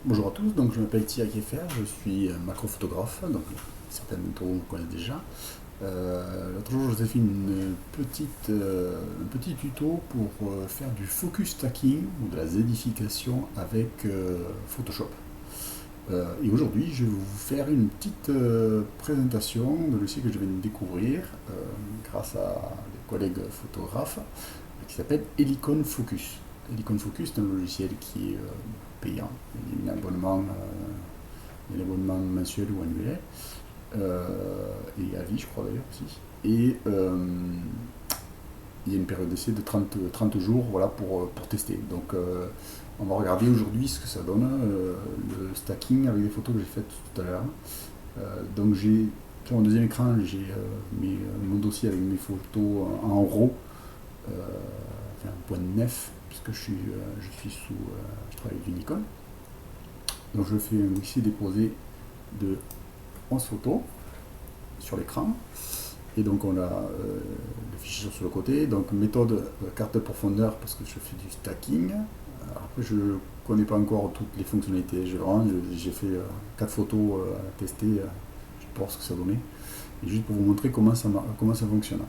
Bonjour à tous, donc je m'appelle Thierry Kieffer, je suis macrophotographe, donc certains d'entre vous me connaissent déjà. L'autre jour, je vous ai fait un petit tuto pour faire du focus stacking ou de la zedification avec Photoshop. Et aujourd'hui, je vais vous faire une petite présentation de logiciel que je viens de découvrir grâce à des collègues photographes qui s'appelle Helicon Focus. Helicon Focus, c'est un logiciel qui est payant. Il y a un abonnement mensuel ou annuel, et à vie, je crois d'ailleurs aussi. Et il y a une période d'essai de 30 jours, voilà, pour tester. Donc on va regarder aujourd'hui ce que ça donne, le stacking avec des photos que j'ai faites tout à l'heure. Donc sur mon deuxième écran, j'ai mon dossier avec mes photos en RAW, enfin point .9, puisque je travaille avec une Nikon. Donc je fais un glisser-déposer de 11 photos sur l'écran. Et donc on a le fichier sur le côté. Donc méthode carte de profondeur parce que je fais du stacking. Après je ne connais pas encore toutes les fonctionnalités. J'ai fait 4 photos à tester. Je vais voir ce que ça donnait. Et juste pour vous montrer comment ça fonctionne.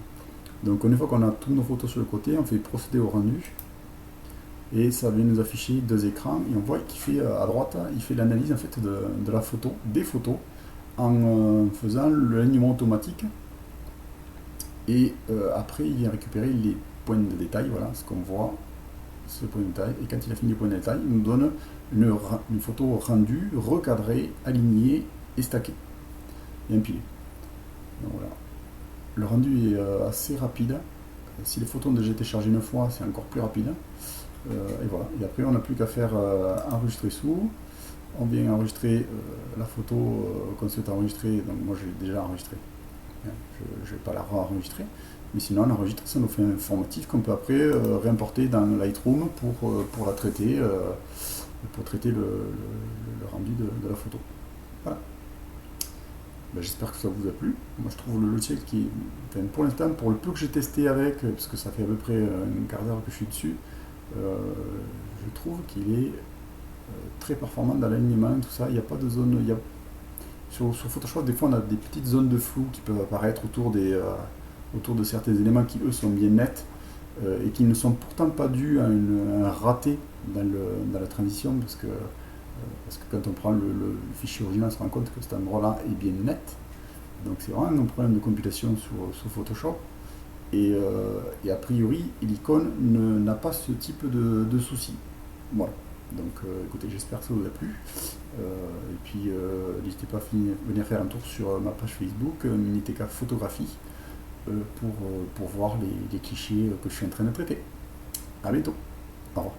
Donc une fois qu'on a toutes nos photos sur le côté, on fait procéder au rendu. Et ça vient nous afficher deux écrans. Et on voit qu'il fait à droite, il fait l'analyse en fait de la photo, des photos, en faisant l'alignement automatique. Et après, il vient récupérer les points de détail, voilà ce qu'on voit, ce point de détail. Et quand il a fini les points de détail, il nous donne une photo rendue, recadrée, alignée et stackée, et empilée. Donc voilà. Le rendu est assez rapide. Si les photos ont déjà été chargées une fois, c'est encore plus rapide. Et voilà. Et après, on n'a plus qu'à faire enregistrer sous. On vient enregistrer la photo qu'on souhaite enregistrer. Donc moi, j'ai déjà enregistré. Je ne vais pas la re-enregistrer. Mais sinon, on enregistre, ça nous fait un formatif qu'on peut après réimporter dans Lightroom pour la traiter, pour traiter le rendu de la photo. Voilà. Ben, j'espère que ça vous a plu. Moi, je trouve le logiciel qui, enfin, pour l'instant, pour le peu que j'ai testé avec, parce que ça fait à peu près un quart d'heure que je suis dessus, je trouve qu'il est très performant dans l'alignement, tout ça. Il n'y a pas de zone. Sur Photoshop, des fois, on a des petites zones de flou qui peuvent apparaître autour de certains éléments qui, eux, sont bien nets et qui ne sont pourtant pas dus à un raté dans la transition, parce que quand on prend le fichier original, on se rend compte que cet endroit-là est bien net. Donc c'est vraiment un problème de compilation sous Photoshop. Et a priori, Helicon n'a pas ce type de soucis. Voilà. Donc écoutez, j'espère que ça vous a plu. Et puis n'hésitez pas à venir faire un tour sur ma page Facebook, Miniteca Photographie, pour voir les clichés que je suis en train de traiter. A bientôt. Au revoir.